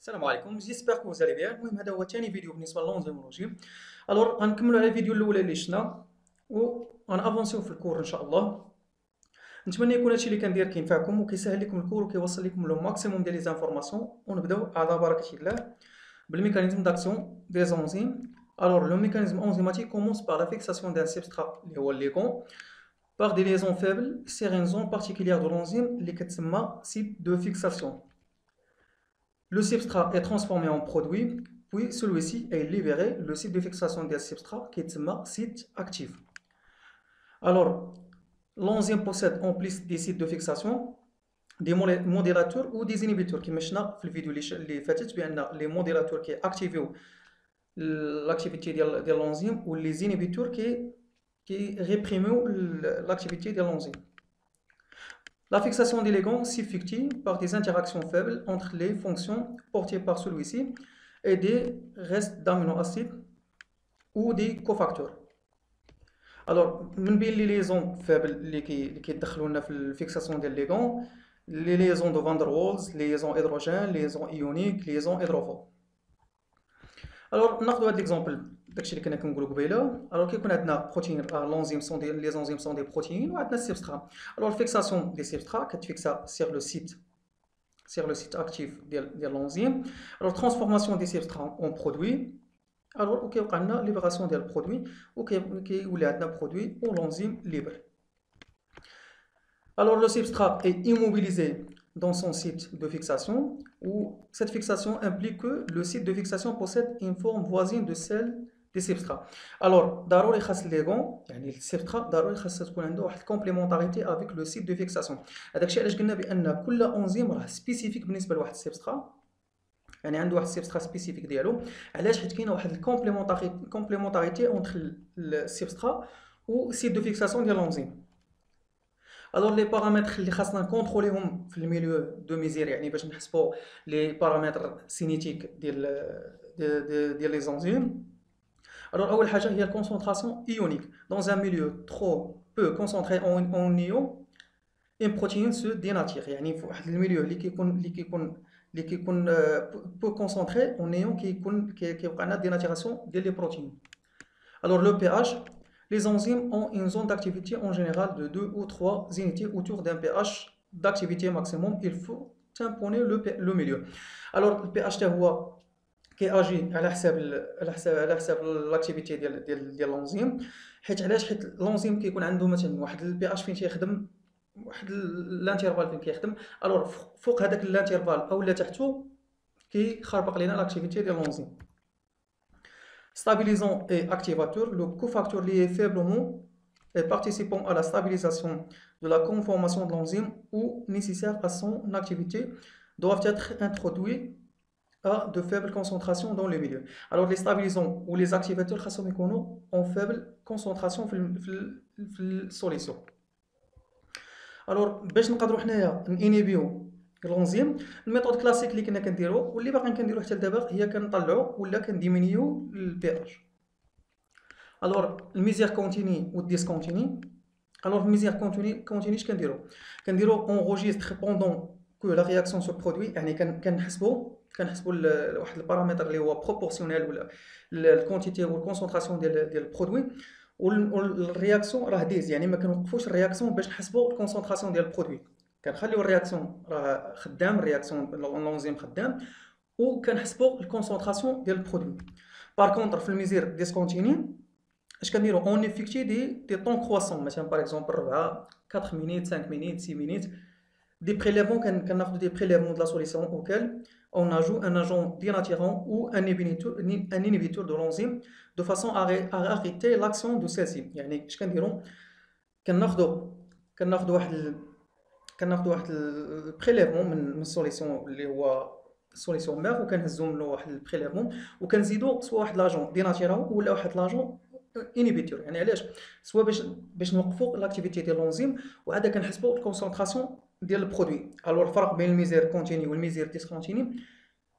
السلام عليكم، جيسبر كو vous allez bien. المهم هذا هو ثاني فيديو بالنسبه للونزيمولوجي. الوغ غنكملوا على الفيديو الاولى اللي شفنا و غنافونسيو في الكور ان شاء الله. نتمنى يكون هادشي اللي كندير كينفعكم وكيسهل لكم الكور وكيوصل لكم لو ماكسيموم ديال لي زانفورماسيون. ونبداو على بركه الله بالميكانيزم داكسيون دي زونزيم. الوغ لو ميكانيزم انزيماتيك كومونس بار لا فيكساسيون دان سبسترات اللي هو الليغون par des liaisons faibles sur une zone particulière de l'enzyme اللي كتسمى site de fixation. Le substrat est transformé en produit, puis celui-ci est libéré, le site de fixation des substrats qui est un site actif. Alors, l'enzyme possède en plus des sites de fixation, des modérateurs ou des inhibiteurs qui مشنا في الفيديو اللي فاتت بان les modérateurs qui activent l'activité de l'enzyme ou les inhibiteurs qui répriment l'activité de l'enzyme. La fixation des ligands s'effectue par des interactions faibles entre les fonctions portées par celui-ci et des restes d'aminoacides ou des cofacteurs. Alors, من بين les liaisons faibles اللي كيدخلوا لنا في الفيكساسيون ديال الليغون les liaisons de Van der Waals, liaisons hydrogènes, liaisons ioniques, liaisons hydrophones. Alors, ناخذ هذا l'exemple داكشي اللي كنا كنقولوا قبيله. Alors كيكون عندنا بروتين l'enzyme sont des les enzymes sont des protéines وعندنا السبسترا. Alors fixation des substrats كتفيكسا sur le site actif ديال l'enzyme. Alors transformation des substrats en produits. Alors وكيوقع لنا libération ديال البرودوي وكيولي عندنا produit ou l'enzyme libre. Alors le substrat est immobilisé dans son site de fixation, où cette fixation implique que le site de fixation possède une forme voisine de celle des substrats. Alors, ضروري خاص الليغون يعني السبسترا ضروري خاصها تكون عنده واحد الكومبليمونتاريتي avec le site de fixation. هذاك الشيء علاش قلنا بان كل انزيم راه سبيسيفيك بالنسبه لواحد السبسترا، يعني عنده واحد السبسترا سبيسيفيك ديالو. علاش؟ حيت كاينه واحد الكومبليمونتاريتي اونتر السبسترا و site de fixation ديال الانزيم. Alors les paramètres اللي خاصنا نكونتروليهم في الميليو دو ميزير، يعني باش نحسبوا لي بارامتر سينيتيك ديال لي زونزيم. Alors اول حاجه هي الكونسونطراسيون ايونيك. Dans un milieu trop peu concentré en ion, une protéine se dénature. يعني في واحد الميليو اللي كيكون بو كونسونطري اون ايون كيوقع لنا ديناتيراسيون ديال لي بروتين. Alors le pH. Les enzymes ont une zone d'activité en général de 2 ou 3 unités autour d'un pH d'activité maximum. Il faut tamponner le milieu. Alors le pH هو كيأجي على حساب l'activité ديال l'enzyme. حيت علاش؟ حيت l'enzyme كيكون عنده مثلا واحد البي فين تيخدم، واحد الانترفال فين كيخدم. الوغ فوق هذاك الانترفال اولا تحته كيخربق لينا l'activité ديال l'enzyme. Stabilisant et activateur, le cofacteur lié faiblement et participant à la stabilisation de la conformation de l'enzyme ou nécessaire à son activité doivent être introduits à de faibles concentrations dans le milieu. Alors les stabilisants ou les activateurs خاصهم يكونوا en faible concentration في السوليسيون. Alors باش نقدروا حنايا نينيبيو الانزيم، الميثود كلاسيك اللي كنا كنديرو واللي باقيين كنديرو حتى لدابا هي كنطلعو ولا كنديمينيو البي اتش. الوغ الميزير كونتيني والديسكونتيني. الوغ الميزير كونتيني اش كنديرو اونغوجيستر بوندون كو لا رياكسيون سو برودوي، يعني كنحسبوا واحد البارامتر اللي هو بروبورسيونيل ولا الكونتيتي والكونسونطراسيون ديال البرودوي، والرياكسيون راه ديز، يعني ما كنوقفوش الرياكسيون باش نحسبوا الكونسونطراسيون ديال البرودوي. كنخليو الرياكسيون راه خدام، الرياكسيون الانزيم خدام، وكنحسبوا الكونسونطراسيون ديال البرودوي. بار كونطر في الميزير ديسكونتيني اش كنديرو اون افيكتي دي طون كرواسون، مثلا باغ اكزومبل 4 4 مينيت 5 مينيت 6 مينيت دي بريليفمون. كناخذوا دي بريليفمون دو لا سوليسيون اوكال on ajoute un agent dénaturant ou un inhibiteur de l'enzyme de façon à arrêter l'action de celle-ci. يعني اش كنديرو؟ كناخذوا واحد البريليفمون من السوليسيون اللي هو سوليسيون مير، وكنهزو منه واحد البريليفمون وكنزيدو سوا واحد لاجون ديناتيرون ولا واحد لاجون انيبيتور. يعني علاش؟ سوا باش نوقفوا لاكتيفيتي ديال الانزيم، وعاد كنحسبوا الكونسونطراسيون ديال البرودوي. الوغ الفرق بين الميزير كونتيني والميزير ديسكونتيني،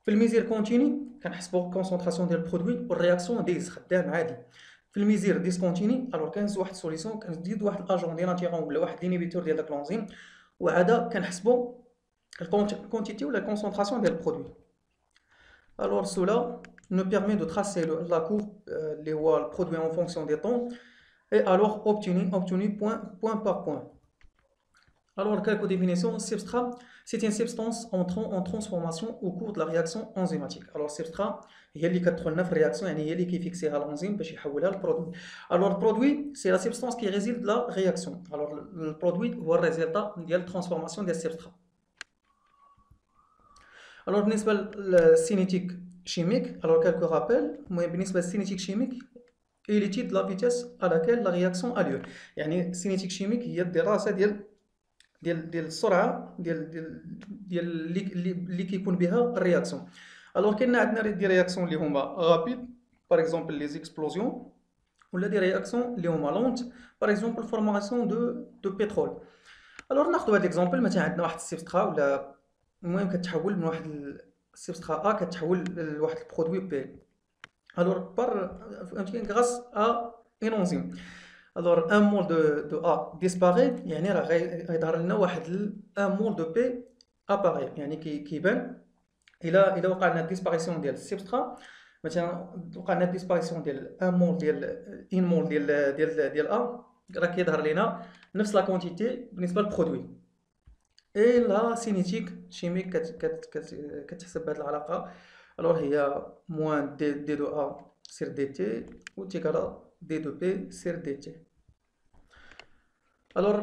في الميزير كونتيني كنحسبوا الكونسونطراسيون ديال البرودوي والرياكسيون ديز خدام عادي. في الميزير ديسكونتيني الوغ كنهز واحد السوليسيون كنزيد واحد الاجون ديناتيرون ولا واحد الانيبيتور ديال داك الانزيم، وعاد كنحسبوا الكونتيتي ولا الكونسونطراسيون ديال البرودوي. Alors cela nous permet de tracer la courbe, le produit en fonction des temps, et alors obtenir point par point. Alors, quelques définitions. Substrat, c'est une substance entrant en transformation au cours de la réaction enzymatique. Alors, substrat, هي اللي كتدخل في réaction, يعني هي اللي كيفيكسيها l'enzyme باش يحولها للبرودوي. Alors, le produit, c'est la substance qui résulte de la réaction. Alors, le produit هو الريزلtat ديال transformation des substrats. Alors, بالنسبة للسينيتيك chimique, alors quelques rappels. بالنسبة للسينيتيك chimique, il étudie la vitesse à laquelle la réaction a lieu. يعني السينيتيك chimique هي الدراسة ديال السرعه اللي كيكون بها الرياكسيون. الوغ كاين عندنا دي رياكسيون اللي هما غابيد باغ اكزومبل لي زيكسبلوزيون، ولا دي رياكسيون اللي هما لونت باغ اكزومبل فورماسيون دو بترول. الوغ ناخذ هذا الاكزومبل. مثلا عندنا واحد السبسترا ولا المهم كتحول من واحد السبسترا ا كتحول لواحد البرودوي بي. الوغ فهمتي غراس ا ان انزيم. Alors, un mol de A disparaît, يعني راه غيظهر لنا واحد un mol de P apparaît. يعني كيبان إلا وقع لنا ديسباريسيون ديال السبسترا. مثلا وقع لنا ديسباريسيون ديال un mol ديال مول ديال A، راه كيظهر لنا نفس لا كونتيتي بالنسبة للبرودوي. اي لا سينيتيك شيميك كتحسب بهاد العلاقة. الوغ هي موان دي دو A سير دي تي و تيكالا d de P sur dt. Alors,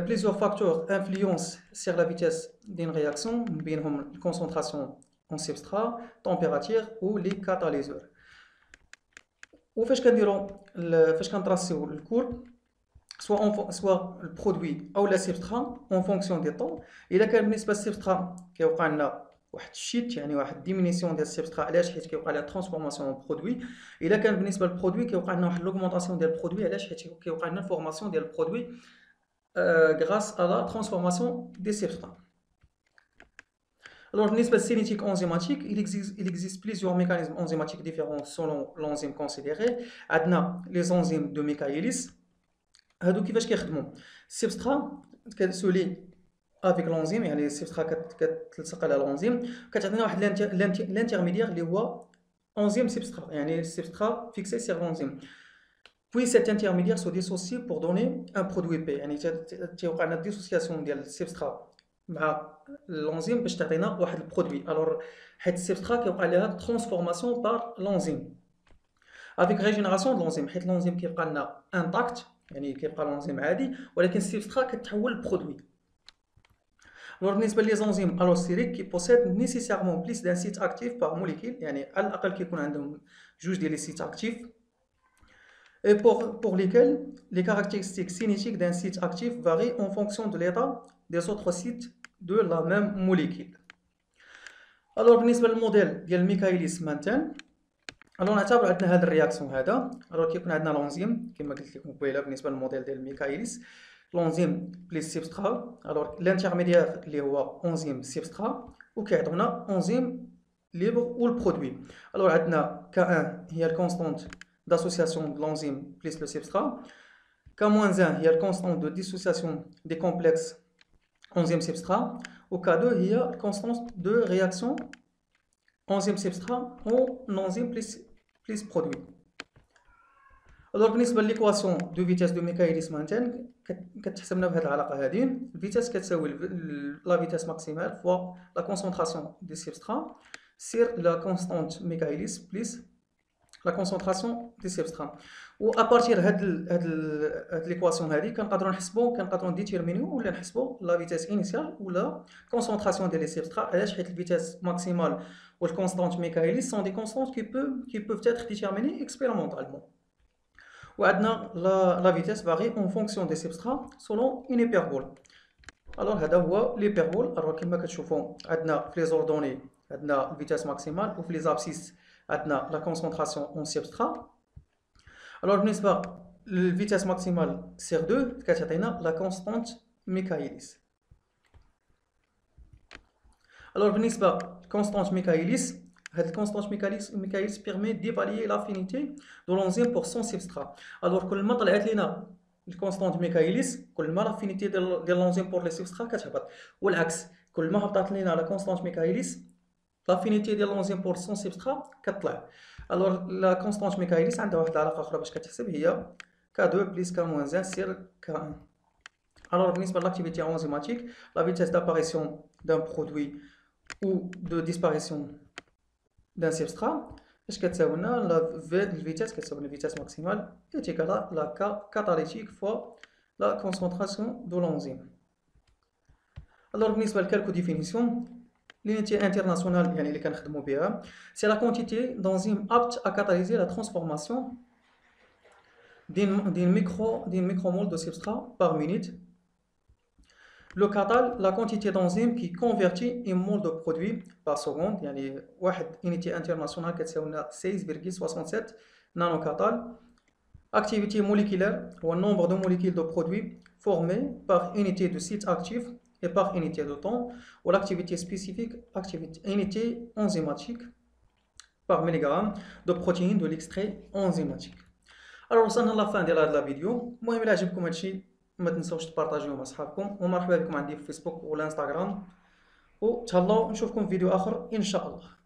plusieurs facteurs influencent sur la vitesse d'une réaction, بينهم concentration en substrat, température ou les catalyseurs. وفاش كنديرو فاش كنتراسيو الكورب سواء البرودوي او لا سبسترا اون فونكسيون دي طون. الا كان بالنسبه للسبسترا كيوقع لنا واحد الشيت، يعني واحد ديمينيسيون ديال السبسترا، علاش؟ حيت كيوقع لها ترانسفورماسيون اون برودوي. الا كان بالنسبه للبرودوي كيوقع لنا واحد لوغمونطاسيون ديال البرودوي، علاش؟ حيت كيوقع لنا فورماسيون ديال البرودوي غراس ا لا ترانسفورماسيون دي سبسترا. Alors, بالنسبه للسينيتيك انزيماتيك il existe plusieurs mécanismes enzymatiques différents selon l'enzyme considéré. عندنا لي زونزيم دو ميكايليس. هادو كيفاش كيخدموا؟ السبسترا كتسولي افيك لونزيم، يعني السبسترا كتلصق على لونزيم، كتعطينا واحد لانترميديير اللي هو انزيم سبسترا، يعني السبسترا فيكسي سير لونزيم. puis cet intermédiaire se dissocie pour donner un produit P. يعني تيوقع لنا ديسوسياسيون ديال السبسترا مع لونزيم باش تعطينا واحد البرودوي. الوغ حيت السبسترا كيوقع لها ترانسفورماسيون بار لونزيم افيك ريجينيراسيون دو لونزيم، حيت لونزيم كيبقى لنا انتاكت، يعني كيبقى لونزيم عادي، ولكن السبسترا كتحول لبرودوي. Alors, بالنسبة لي زونزيم الوستيريك كي بوسيد نيسيسيرمون بليس دان سيت اكتيف باغ موليكيل، يعني على الأقل كيكون عندهم جوج ديال لي سيت اكتيف. Et pour lesquels les caractéristiques cinétiques d'un site actif varient en fonction de l'état des autres sites de la même molécule. Alors, بالنسبة للموديل ديال ميكايليس مانتان، alors نعتبر عندنا هاد الرياكسيون هذا. alors كيكون عندنا لونزيم كما قلت لكم قبيله بالنسبة للموديل ديال ميكايليس، l'enzyme plus substrat. Alors l'intermédiaire اللي هو enzyme substrat وكيعطونا enzyme libre ou le produit. Alors عندنا K1 هي الكونستانت d'association de l'enzyme plus le substrat. K-1 هي الكونستانت de dissociation des complexes enzyme substrat. و K2 هي الكونستانت de réaction enzyme substrat en enzyme plus produit. Alors بالنسبه لليكواسيون دو فيتاس دو ميكايليس مانتين كتحسبنا بهذه العلاقه هذه. الفيتاس كتساوي لا فيتاس ماكسيمال فوا لا كونسونطراسيون دي سبسترا سير لا كونستانت ميكايليس بليس لا كونسونطراسيون دي سبسترا. و ابارتير هاد ليكواسيون هذه كنقدروا ديتيرمينيو ولا نحسبوا لا فيتاس انيسيال ولا كونسونطراسيون ديال لي سبسترا. علاش؟ حيت الفيتاس ماكسيمال والكونستانت ميكايليس سون دي كونستانت qui peuvent être déterminées expérimentalement. وعندنا la vitesse varie en fonction des substrats selon une hyperbole. alors هذا هو l'hyperbole. alors كما كتشوفوا عندنا في لي زوردوني عندنا الفيتاس ماكسيمال وفي لي زابسيس عندنا لا كونسونطراسيون اون سبسترا. alors بالنسبه للفيتاس ماكسيمال سير 2 كتعطينا لا كونستانت ميكايليس. alors بالنسبه كونستانت ميكايليس، هاد الكونستانت ميكايليس بيرمي ديفاليي لافينيتي دو لونزيم بور سون سبسترا. الوغ كل ما طلعت لينا الكونستانت ميكايليس كل ما لافينيتي ديال لونزيم بور لي سبسترا كتهبط، والعكس كل ما هبطات لينا لا كونستانت ميكايليس l'affinité ديال l'enzyme pour son substrat كطلع. alors la constante Michaelis عندها واحد العلاقه اخرى باش كتحسب هي K2 plus K-1 sur K1. alors بالنسبه l'activité enzymatique, la vitesse d'apparition d'un produit ou de disparition d'un substrat اش كتساوي لنا la vitesse كتساوي لنا vitesse maximale est égale à la K catalytique fois la concentration de l'enzyme. alors بالنسبه لكالكو définition, l'unité internationale يعني اللي كنخدموا بها c'est la quantité d'enzymes aptes à catalyser la transformation d'un micromole de substrat par minute. Le catal, la quantité d'enzymes qui convertit un mol de produit par seconde, يعني واحد unité internationale كتساوي لنا 16,67 nanocatal. Activité moléculaire ou nombre de molécules de produits formées par unité de site actif et par unité de temps, ou l'activité spécifique, unité enzymatique par milligramme de protéines de l'extrait enzymatique. Alors وصلنا لافان ديال هاد لا فيديو. المهم الا عجبكم هادشي ما تنساوش تبارطاجيوه مع صحابكم، ومرحبا بكم عندي في فيسبوك ولا انستغرام، وتهلاو نشوفكم في فيديو اخر ان شاء الله.